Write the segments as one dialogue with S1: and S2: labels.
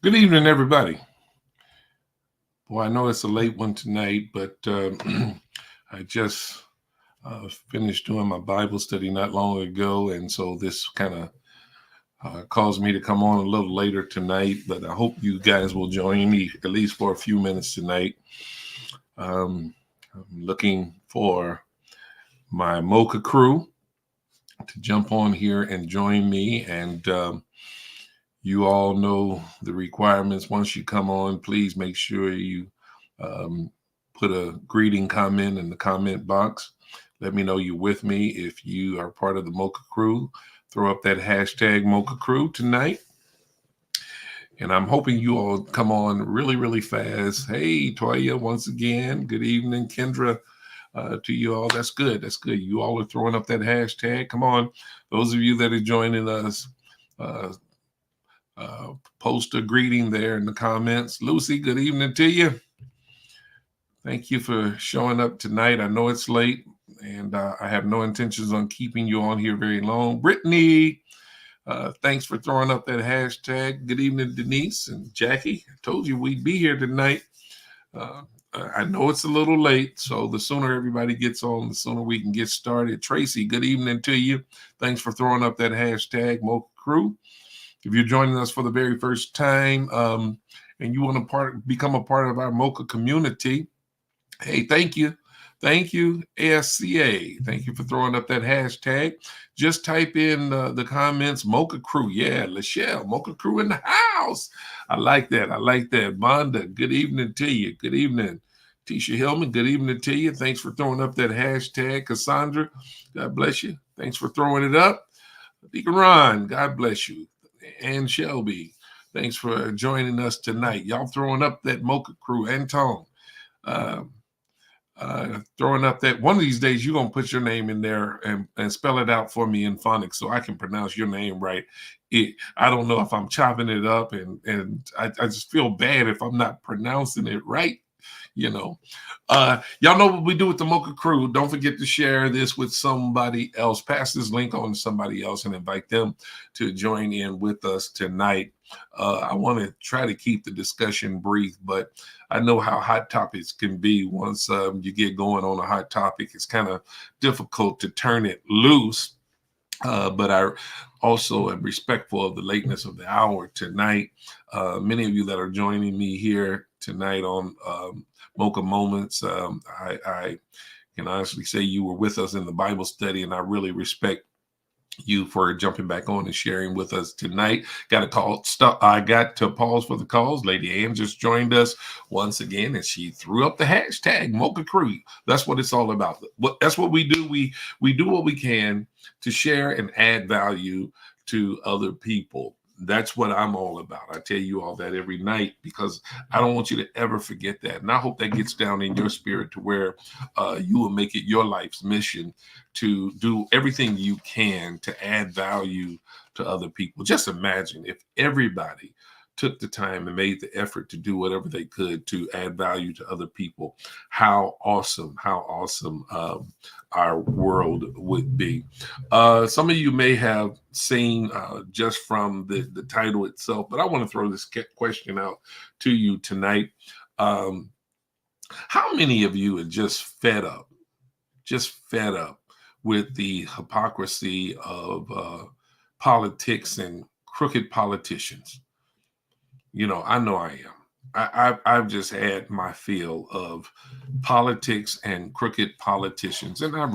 S1: Good evening, everybody. Well, I know it's a late one tonight, but I just finished doing my Bible study not long ago, and so this kind of caused me to come on a little later tonight. But I hope you guys will join me at least for a few minutes tonight. I'm looking for my Mocha crew to jump on here and join me, and you all know the requirements. Once you come on, please make sure you um, put a greeting comment in the comment box. Let me know you're with me. If you are part of the Mocha crew, throw up that hashtag Mocha crew tonight. And I'm hoping you all come on really, really fast. Hey, Toya, once again, good evening. Kendra, to you all. That's good. That's good. You all are throwing up that hashtag. Come on. Those of you that are joining us, uh, post a greeting there in the comments. Lucy, good evening to you. Thank you for showing up tonight. I know it's late, and I have no intentions on keeping you on here very long. Brittany, thanks for throwing up that hashtag. Good evening, Denise and Jackie. I told you we'd be here tonight. Uh, I know it's a little late, so the sooner everybody gets on, the sooner we can get started. Tracy, good evening to you. Thanks for throwing up that hashtag, Mocha Crew. If you're joining us for the very first time and you want to become a part of our Mocha community, hey, thank you. Thank you, ASCA. Thank you for throwing up that hashtag. Just type in the comments, Mocha Crew. Yeah, Lachelle, Mocha Crew in the house. I like that. I like that. Vonda, good evening to you. Good evening. Tisha Hillman, good evening to you. Thanks for throwing up that hashtag. Cassandra, God bless you. Thanks for throwing it up. Deacon Ron, God bless you. And Shelby, thanks for joining us tonight. Y'all throwing up that Mocha Crew. Antone, uh, throwing up that one of these days you're gonna put your name in there and spell it out for me in phonics so I can pronounce your name right. I don't know if I'm chopping it up and I just feel bad if I'm not pronouncing it right. You know, y'all know what we do with the Mocha Crew. Don't forget to share this with somebody else. Pass this link on to somebody else and invite them to join in with us tonight. I want to try to keep the discussion brief, but I know how hot topics can be. Once you get going on a hot topic, it's kind of difficult to turn it loose. But I also am respectful of the lateness of the hour tonight. Many of you that are joining me here tonight on Mocha Moments, I can honestly say you were with us in the Bible study, and I really respect you for jumping back on and sharing with us tonight. Got a call. I got to pause for the calls. Lady Ann just joined us once again, and she threw up the hashtag Mocha Crew. That's what it's all about. That's what we do. We do what we can to share and add value to other people. That's what I'm all about. I tell you all that every night because I don't want you to ever forget that. And I hope that gets down in your spirit to where you will make it your life's mission to do everything you can to add value to other people. Just imagine if everybody took the time and made the effort to do whatever they could to add value to other people. How awesome our world would be. Some of you may have seen just from the title itself, but I want to throw this question out to you tonight. How many of you are just fed up with the hypocrisy of politics and crooked politicians? You know I am. I've just had my fill of politics and crooked politicians, and I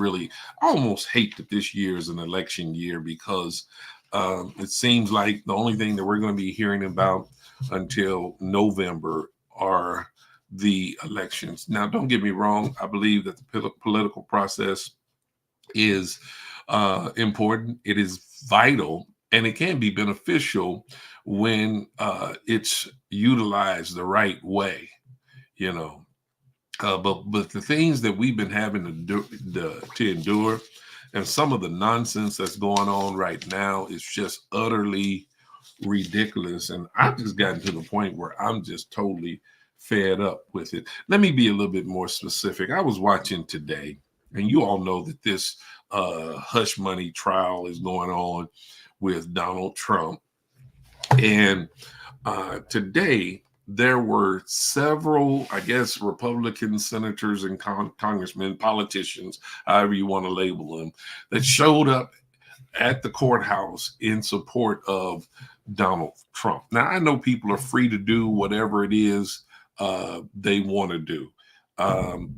S1: almost hate that this year is an election year because it seems like the only thing that we're going to be hearing about until November are the elections. Now, don't get me wrong. I believe that the political process is important. It is vital, and it can be beneficial when it's utilized the right way. You know, but the things that we've been having to endure, and some of the nonsense that's going on right now is just utterly ridiculous. And I've just gotten to the point where I'm just totally fed up with it. Let me be a little bit more specific. I was watching today, and you all know that this hush money trial is going on with Donald Trump. And today, there were several, I guess, Republican senators and congressmen, politicians, however you want to label them, that showed up at the courthouse in support of Donald Trump. Now, I know people are free to do whatever it is they want to do. Um,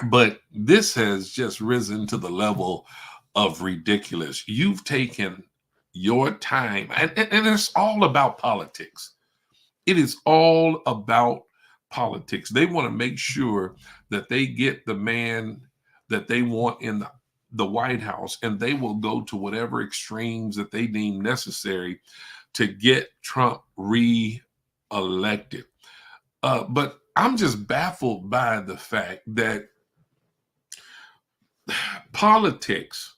S1: but this has just risen to the level of ridiculous. You've taken your time, and it's all about politics. It is all about politics. They want to make sure that they get the man that they want in the White House, and they will go to whatever extremes that they deem necessary to get Trump re-elected. But I'm just baffled by the fact that politics,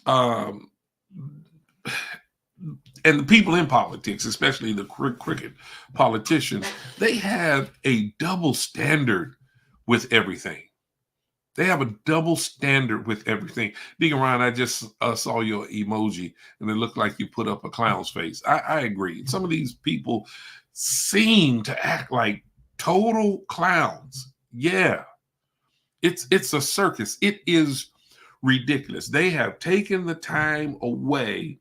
S1: um, and the people in politics, especially the crooked politicians, they have a double standard with everything. They have a double standard with everything. Deacon Ryan, I just saw your emoji and it looked like you put up a clown's face. I agree. Some of these people seem to act like total clowns. Yeah, it's a circus. It is ridiculous. They have taken the time away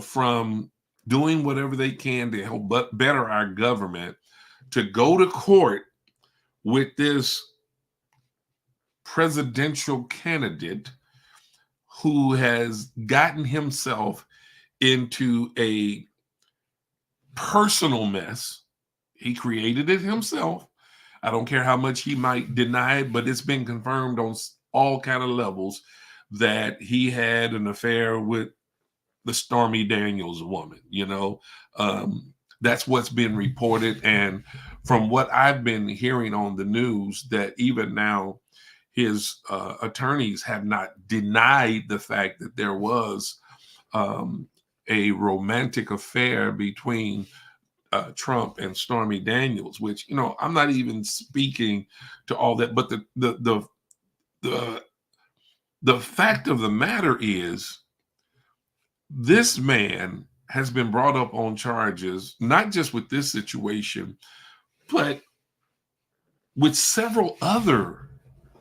S1: from doing whatever they can to help better our government to go to court with this presidential candidate who has gotten himself into a personal mess. He created it himself. I don't care how much he might deny it, but it's been confirmed on all kind of levels that he had an affair with the Stormy Daniels woman. That's what's been reported. And from what I've been hearing on the news, that even now his attorneys have not denied the fact that there was a romantic affair between Trump and Stormy Daniels, which, I'm not even speaking to all that, but the fact of the matter is, this man has been brought up on charges, not just with this situation, but with several other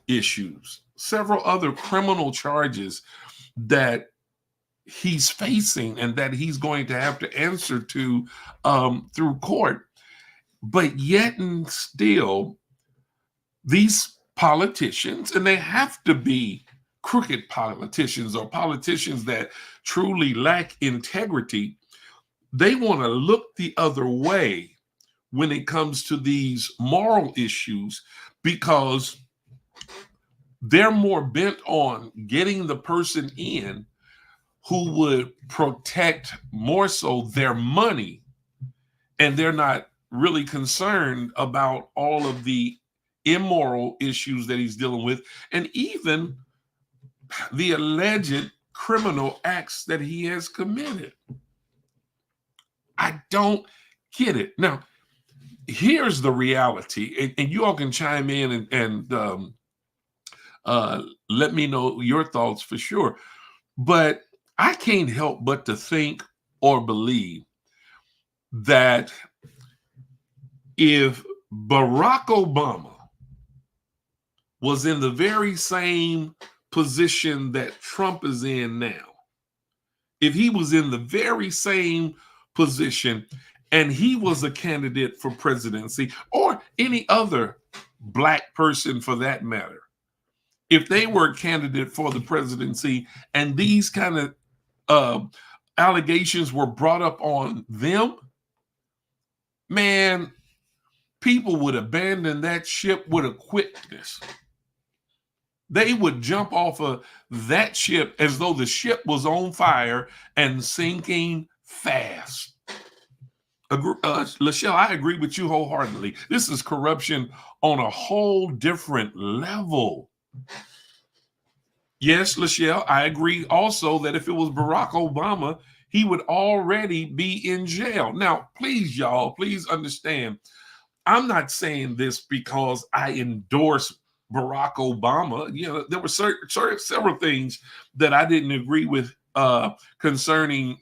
S1: issues, several other criminal charges that he's facing and that he's going to have to answer to through court. But yet and still, these politicians, and they have to be crooked politicians or politicians that truly lack integrity, they want to look the other way when it comes to these moral issues, because they're more bent on getting the person in who would protect more so their money, and they're not really concerned about all of the immoral issues that he's dealing with, and even the alleged criminal acts that he has committed. I don't get it. Now, here's the reality, and you all can chime in and let me know your thoughts for sure. But I can't help but to think or believe that if Barack Obama was in the very same position that Trump is in now, if he was in the very same position and he was a candidate for presidency, or any other Black person for that matter, if they were a candidate for the presidency and these kind of allegations were brought up on them, man, people would abandon that ship with a quickness. They would jump off of that ship as though the ship was on fire and sinking fast. Lachelle, I agree with you wholeheartedly. This is corruption on a whole different level. Yes, Lachelle, I agree also that if it was Barack Obama, he would already be in jail. Now, please, y'all, please understand, I'm not saying this because I endorse Barack Obama. There were several things that I didn't agree with concerning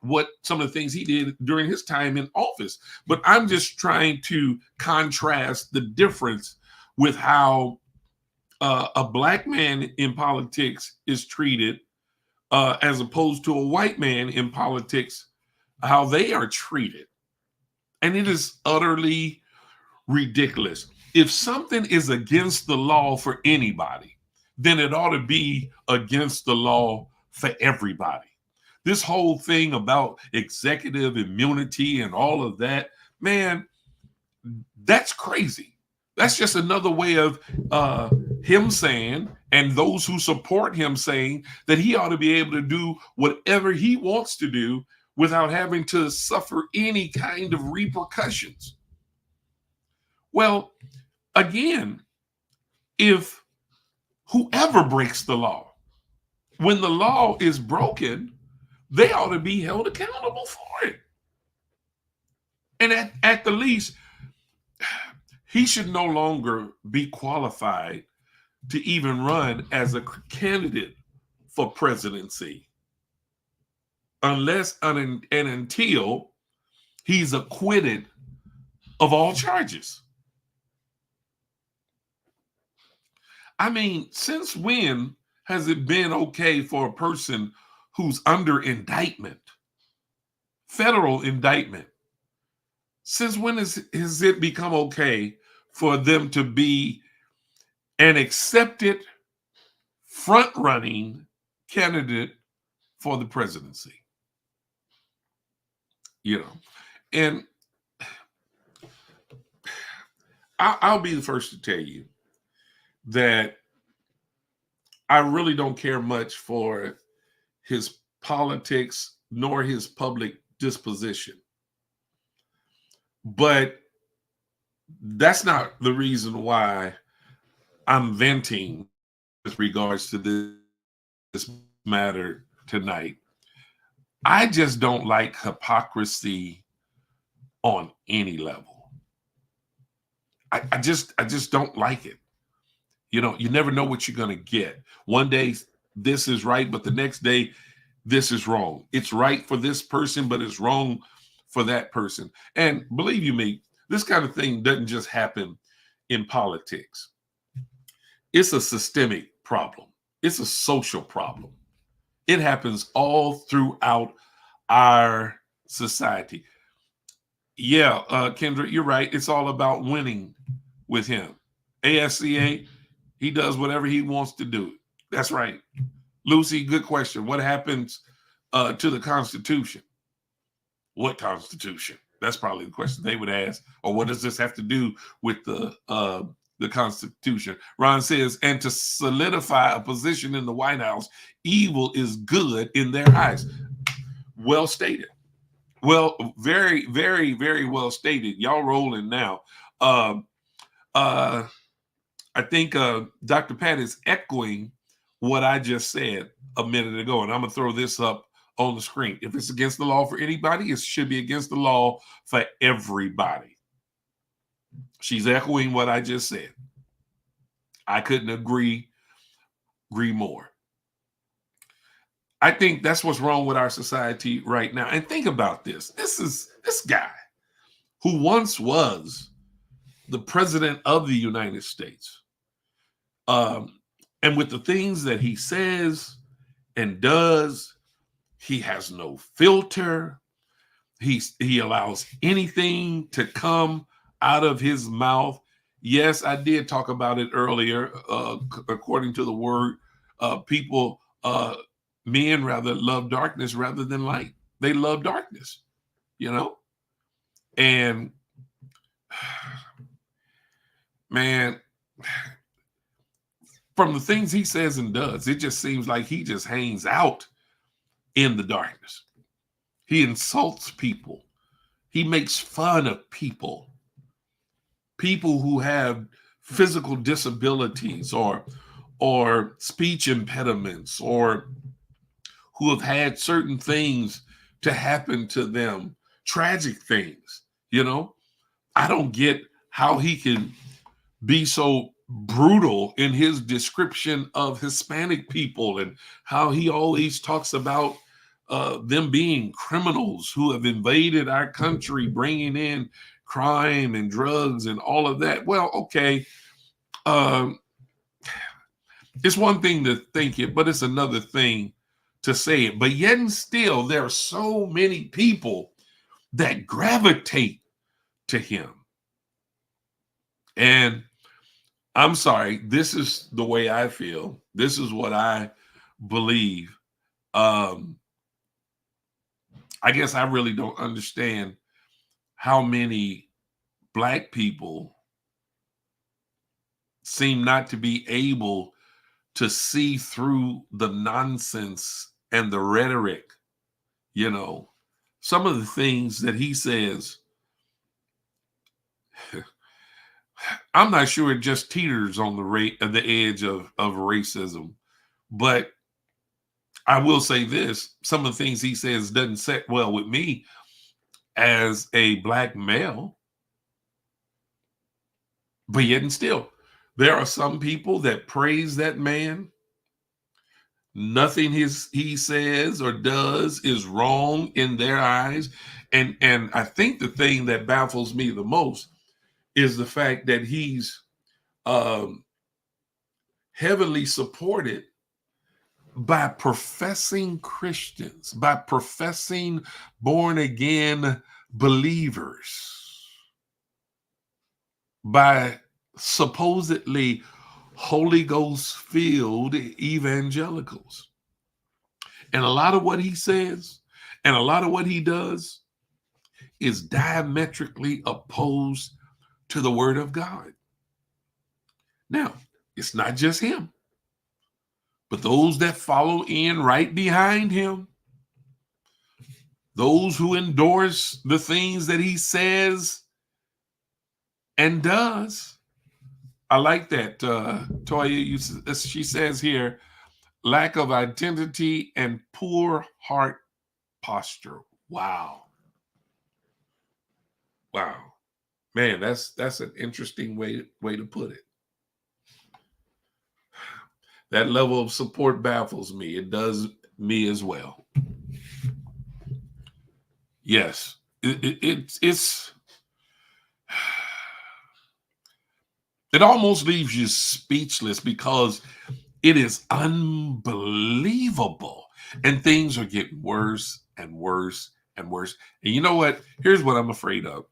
S1: what some of the things he did during his time in office. But I'm just trying to contrast the difference with how a black man in politics is treated as opposed to a white man in politics, how they are treated. And it is utterly ridiculous. If something is against the law for anybody, then it ought to be against the law for everybody. This whole thing about executive immunity and all of that, man, that's crazy. That's just another way of him saying, and those who support him saying, that he ought to be able to do whatever he wants to do without having to suffer any kind of repercussions. Well, again, if whoever breaks the law, when the law is broken, they ought to be held accountable for it. And at the least, he should no longer be qualified to even run as a candidate for presidency unless and until he's acquitted of all charges. I mean, since when has it been okay for a person who's under indictment, federal indictment? Since when has it become okay for them to be an accepted front-running candidate for the presidency? You know, and I'll be the first to tell you that I really don't care much for his politics nor his public disposition. But that's not the reason why I'm venting with regards to this matter tonight. I just don't like hypocrisy on any level. I just don't like it. You know, you never know what you're going to get. One day this is right, but the next day this is wrong. It's right for this person, but it's wrong for that person. And believe you me, this kind of thing doesn't just happen in politics. It's a systemic problem. It's a social problem. It happens all throughout our society. Yeah, Kendra, you're right. It's all about winning with him. ASCA, he does whatever he wants to do. That's right. Lucy, good question. What happens to the Constitution? What Constitution? That's probably the question they would ask. Or what does this have to do with the Constitution? Ron says, and to solidify a position in the White House, evil is good in their eyes. Well stated. Well, very, very, very well stated. Y'all rolling now. I think Dr. Pat is echoing what I just said a minute ago, and I'm going to throw this up on the screen. If it's against the law for anybody, it should be against the law for everybody. She's echoing what I just said. I couldn't agree more. I think that's what's wrong with our society right now. And think about this. This guy who once was the president of the United States. And with the things that he says and does, he has no filter. He allows anything to come out of his mouth. Yes, I did talk about it earlier. According to the word, men rather love darkness rather than light. They love darkness, you know? And man, from the things he says and does, it just seems like he just hangs out in the darkness. He insults people. He makes fun of people who have physical disabilities or speech impediments or who have had certain things to happen to them, tragic things, you know? I don't get how he can be so brutal in his description of Hispanic people and how he always talks about them being criminals who have invaded our country, bringing in crime and drugs and all of that. Well, okay. Um, it's one thing to think it, but it's another thing to say it. But yet and still, there are so many people that gravitate to him. And I'm sorry, this is the way I feel. This is what I believe. I guess I really don't understand how many Black people seem not to be able to see through the nonsense and the rhetoric. You know, some of the things that he says, I'm not sure it just teeters on the edge of racism, but I will say this: some of the things he says doesn't sit well with me as a Black male. But yet and still, there are some people that praise that man. Nothing he says or does is wrong in their eyes. And I think the thing that baffles me the most is the fact that he's heavily supported by professing Christians, by professing born again believers, by supposedly Holy Ghost filled evangelicals. And a lot of what he says and a lot of what he does is diametrically opposed to the word of God. Now, it's not just him, but those that follow in right behind him, those who endorse the things that he says and does. I like that, Toya. She says here, lack of identity and poor heart posture. Wow. Man, that's an interesting way to put it. That level of support baffles me. It does me as well. Yes, it's it almost leaves you speechless because it is unbelievable. And things are getting worse and worse and worse. And you know what? Here's what I'm afraid of.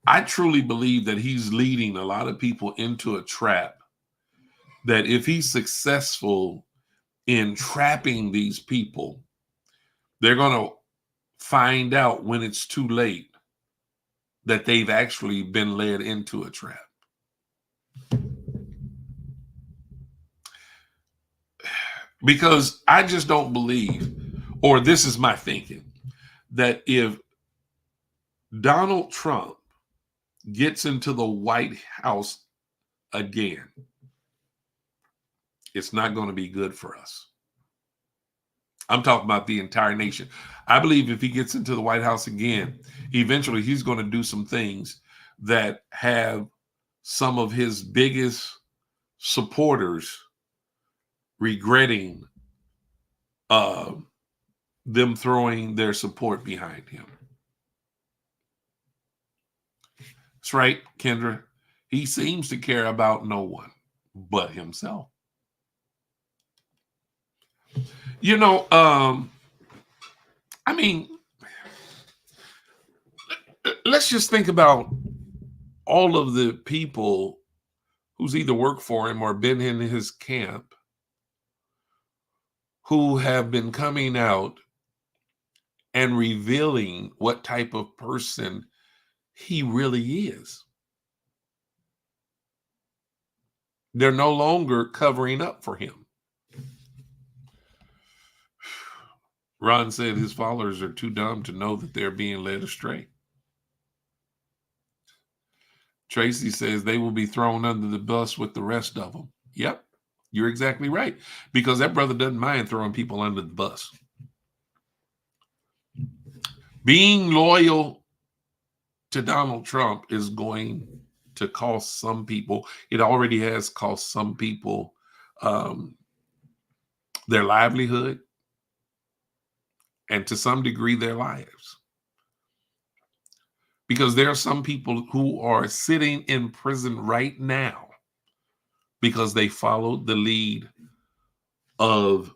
S1: I truly believe that he's leading a lot of people into a trap that if he's successful in trapping these people, they're going to find out when it's too late that they've actually been led into a trap. Because I just don't believe, or this is my thinking, that if Donald Trump gets into the White House again, it's not going to be good for us. I'm talking about the entire nation. I believe if he gets into the White House again, eventually he's going to do some things that have some of his biggest supporters regretting them throwing their support behind him. That's right, Kendra. He seems to care about no one but himself. You know, I mean, let's just think about all of the people who's either worked for him or been in his camp who have been coming out and revealing what type of person he really is. They're no longer covering up for him. Ron said his followers are too dumb to know that they're being led astray. Tracy says they will be thrown under the bus with the rest of them. Yep, you're exactly right. Because that brother doesn't mind throwing people under the bus. Being loyal to Donald Trump is going to cost some people. It already has cost some people their livelihood. and to some degree their lives. Because there are some people who are sitting in prison right now because they followed the lead of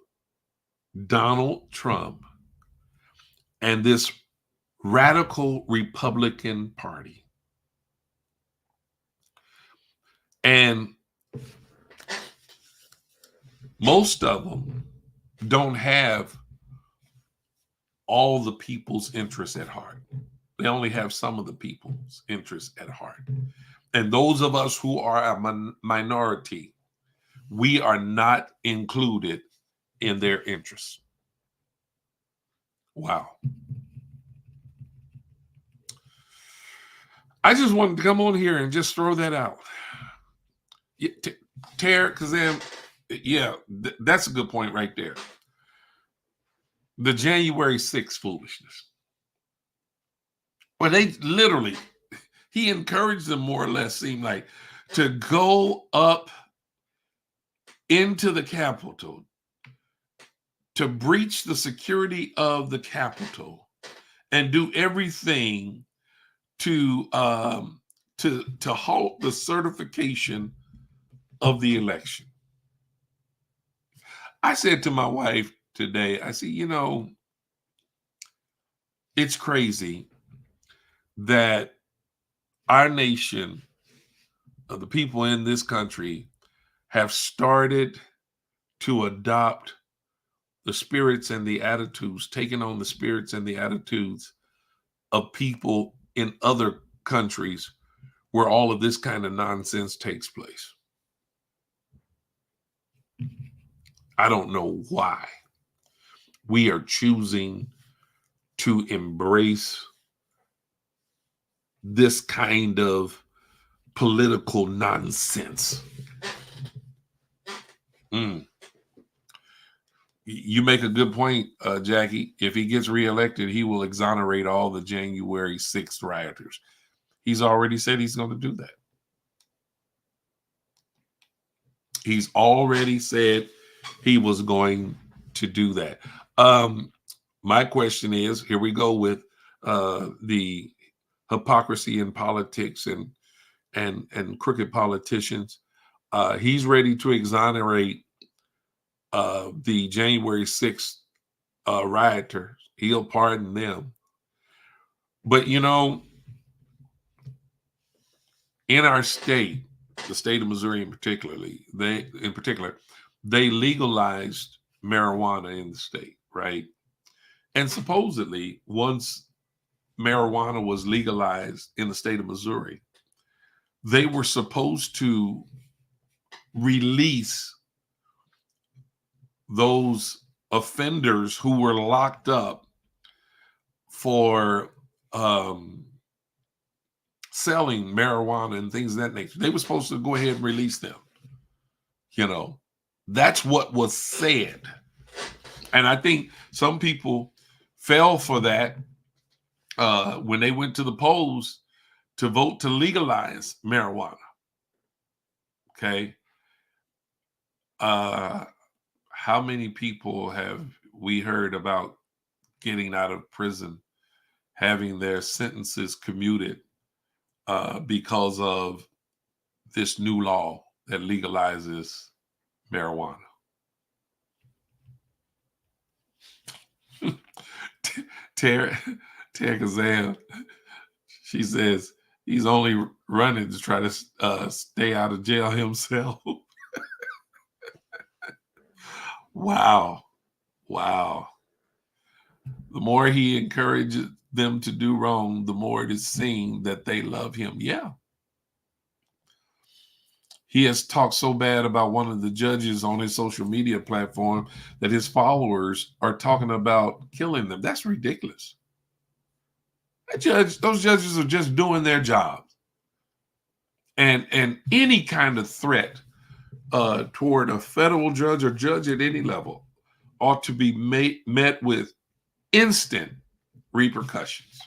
S1: Donald Trump and this radical Republican Party. And most of them don't have all the people's interests at heart. They only have some of the people's interests at heart. And those of us who are a minority, we are not included in their interests. Wow. I just wanted to come on here and just throw that out. Tara, Kazam, yeah, that's a good point right there. The January 6th foolishness. Well, they literally, he encouraged them more or less, seemed like, to go up into the Capitol, to breach the security of the Capitol, and do everything to halt the certification of the election. I said to my wife today, I said, it's crazy that our nation, the people in this country, have started to adopt the spirits and the attitudes, taking on the spirits and the attitudes of people in other countries where all of this kind of nonsense takes place. I don't know why we are choosing to embrace this kind of political nonsense. You make a good point, Jackie. If he gets reelected, he will exonerate all the January 6th rioters. He's already said he's going to do that. He's already said he was going to do that. My question is, here we go with the hypocrisy in politics and crooked politicians. He's ready to exonerate the January 6th rioters. He'll pardon them. But, in our state, the state of Missouri in particular, they legalized marijuana in the state, right? And supposedly, once marijuana was legalized in the state of Missouri, they were supposed to release those offenders who were locked up for selling marijuana and things of that nature. They were supposed to go ahead and release them. That's what was said. And I think some people fell for that when they went to the polls to vote to legalize marijuana. Okay. How many people have we heard about getting out of prison, having their sentences commuted because of this new law that legalizes marijuana? Tara Kazam, she says he's only running to try to stay out of jail himself. Wow. The more he encourages them to do wrong, the more it is seen that they love him. Yeah. He has talked so bad about one of the judges on his social media platform that his followers are talking about killing them. That's ridiculous. Those judges are just doing their job. And any kind of threat toward a federal judge or judge at any level ought to be met with instant repercussions.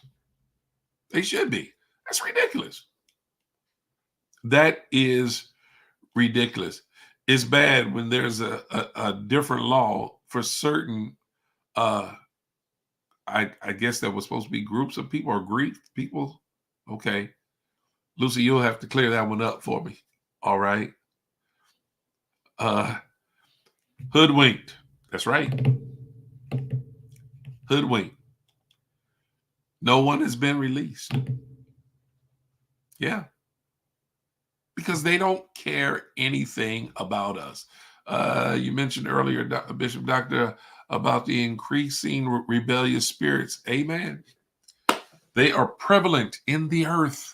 S1: They should be. That's ridiculous. That is ridiculous. It's bad when there's a different law for certain I guess there was supposed to be groups of people or Greek people. Okay. Lucy, you'll have to clear that one up for me. All right. Uh Hoodwinked. That's right. Hoodwinked. No one has been released. Yeah. Because they don't care anything about us. You mentioned earlier, Bishop Doctor, about the increasing rebellious spirits. Amen. They are prevalent in the earth.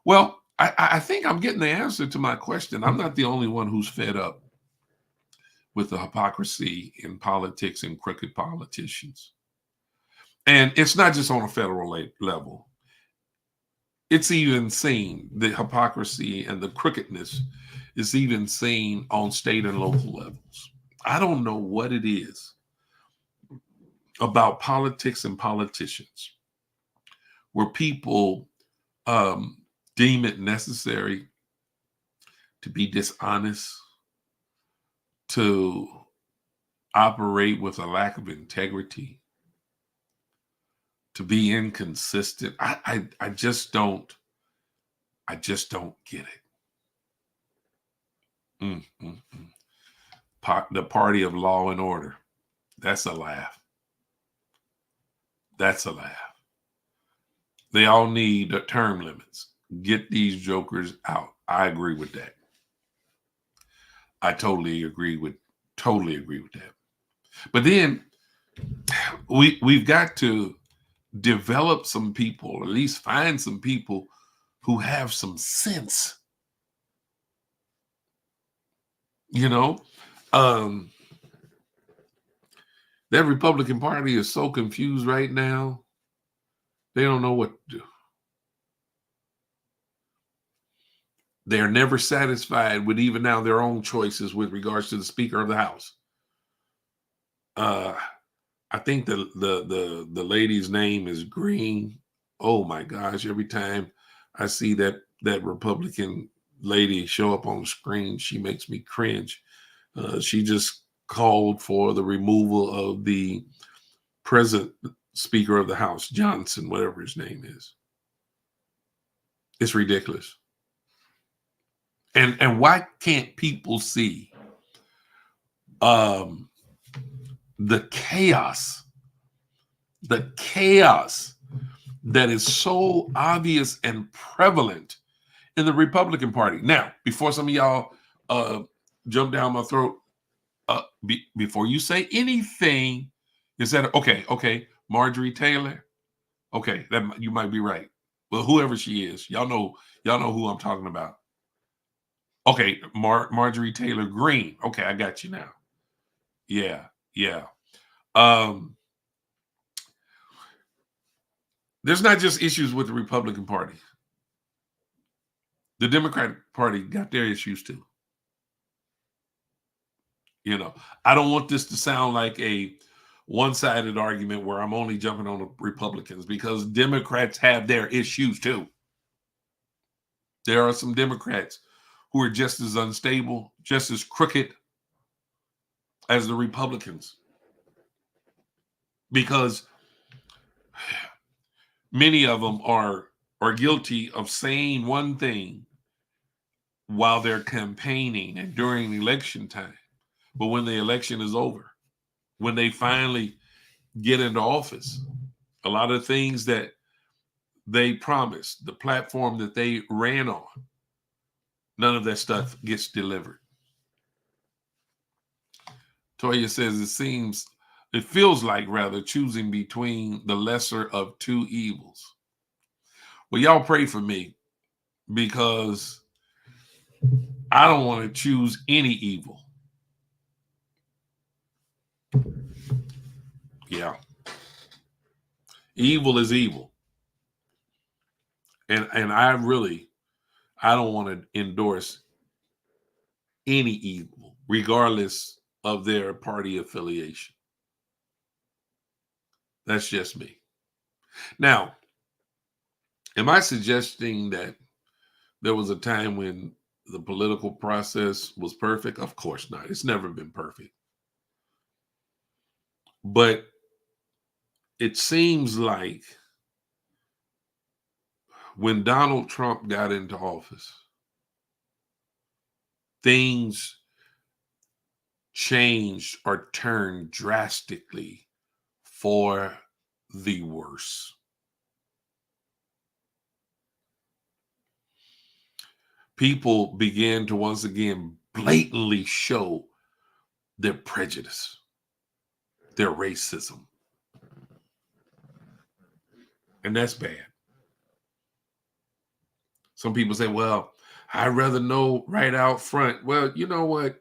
S1: Well, I think I'm getting the answer to my question. I'm not the only one who's fed up with the hypocrisy in politics and crooked politicians. And it's not just on a federal level. It's even seen, the hypocrisy and the crookedness is even seen on state and local levels. I don't know what it is about politics and politicians where people deem it necessary to be dishonest, to operate with a lack of integrity, to be inconsistent. I just don't get it. The party of law and order. That's a laugh. That's a laugh. They all need term limits. Get these jokers out. I agree with that. I totally agree with that. But then we've got to develop some people, or at least find some people who have some sense. You know, that Republican Party is so confused right now. They don't know what to do. They're never satisfied with even now their own choices with regards to the Speaker of the House. I think the lady's name is Green. Oh my gosh! Every time I see that Republican lady show up on the screen, she makes me cringe. She just called for the removal of the present Speaker of the House, Johnson, whatever his name is. It's ridiculous. And why can't people see the chaos that is so obvious and prevalent in the Republican Party? Now, before some of y'all jump down my throat, before you say anything, is that okay? Marjorie Taylor, okay, that you might be right. Well, whoever she is, y'all know who I'm talking about. Okay, Marjorie Taylor Greene. Okay, I got you now. Yeah. There's not just issues with the Republican Party. The Democratic Party got their issues too. You know, I don't want this to sound like a one-sided argument where I'm only jumping on the Republicans, because Democrats have their issues too. There are some Democrats who are just as unstable, just as crooked as the Republicans, because many of them are guilty of saying one thing while they're campaigning and during election time. But when the election is over, when they finally get into office, a lot of things that they promised, the platform that they ran on, none of that stuff gets delivered. Toya says it feels like rather choosing between the lesser of two evils. Well, y'all pray for me, because I don't want to choose any evil. Yeah. Evil is evil. And I don't want to endorse any evil, regardless of their party affiliation. That's just me. Now, am I suggesting that there was a time when the political process was perfect? Of course not. It's never been perfect. But it seems like when Donald Trump got into office, things changed or turned drastically for the worse. People began to once again blatantly show their prejudice, their racism. And that's bad. Some people say, well, I'd rather know right out front. Well, you know what?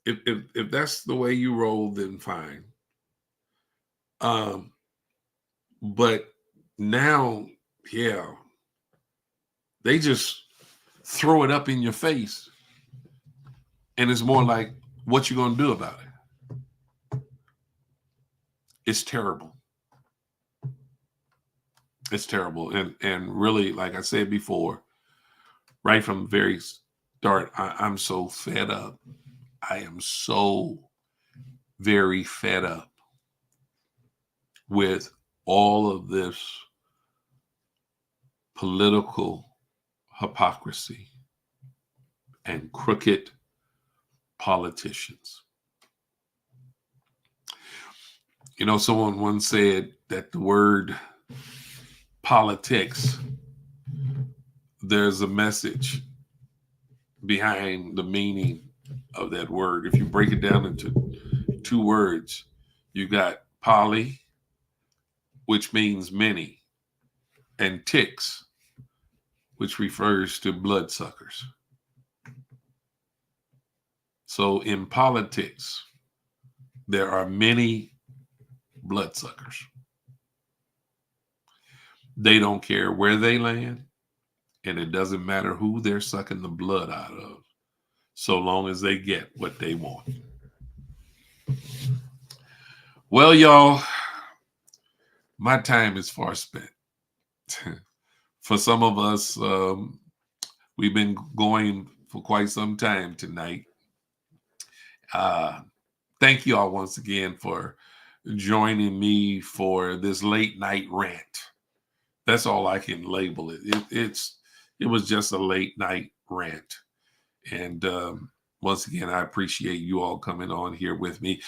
S1: If that's the way you roll, then fine. But now, yeah, they just throw it up in your face. And it's more like, what you gonna do about it? It's terrible. It's terrible. And really, like I said before, right from the very start, I'm so fed up. I am so very fed up with all of this political hypocrisy and crooked politicians. You know, someone once said that the word politics, there's a message behind the meaning of that word. If you break it down into two words, you got poly, which means many, and ticks, which refers to bloodsuckers. So in politics, there are many bloodsuckers. They don't care where they land, and it doesn't matter who they're sucking the blood out of, so long as they get what they want. Well, y'all, my time is far spent. For some of us, we've been going for quite some time tonight. Thank you all once again for joining me for this late night rant. That's all I can label it. It was just a late night rant. And once again, I appreciate you all coming on here with me.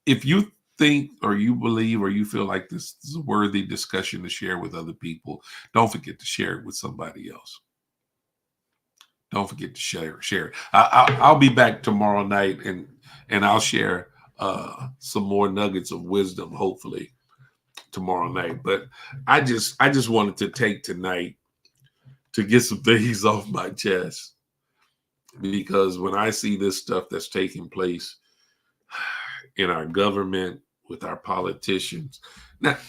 S1: If you think or you believe or you feel like this is a worthy discussion to share with other people, don't forget to share it with somebody else. Don't forget to share it. I'll be back tomorrow night and I'll share some more nuggets of wisdom, hopefully tomorrow night. But I just wanted to take tonight to get some things off my chest, because when I see this stuff that's taking place in our government with our politicians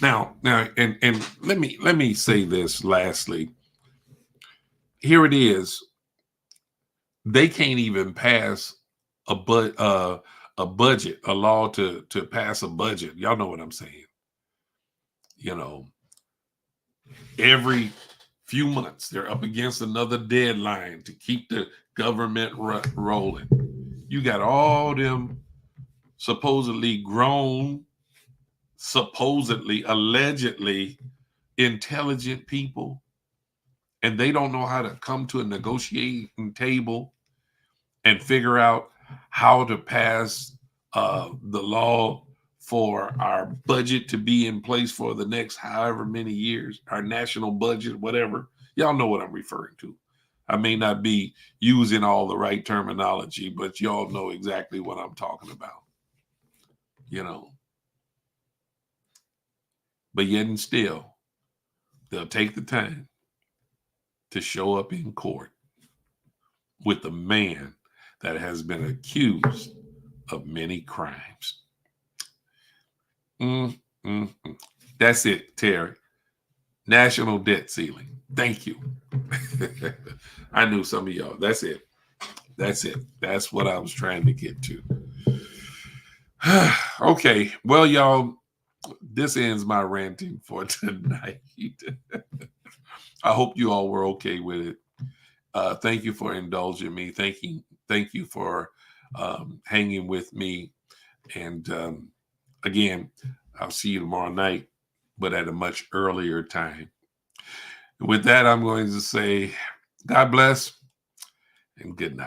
S1: now, and let me say this lastly. Here it is. They can't even pass a budget, a law to pass a budget. Y'all know what I'm saying. You know, every few months they're up against another deadline to keep the government rolling. You got all them supposedly grown, supposedly, allegedly intelligent people, and they don't know how to come to a negotiating table and figure out how to pass the law for our budget to be in place for the next however many years, our national budget, whatever. Y'all know what I'm referring to. I may not be using all the right terminology, but y'all know exactly what I'm talking about. You know. But yet and still, they'll take the time to show up in court with a man that has been accused of many crimes. That's it, Terry. National debt ceiling. Thank you. I knew some of y'all. That's it. That's what I was trying to get to. Okay. Well, y'all, this ends my ranting for tonight. I hope you all were okay with it. Thank you for indulging me. Thank you for hanging with me. And again, I'll see you tomorrow night, but at a much earlier time. With that, I'm going to say God bless and good night.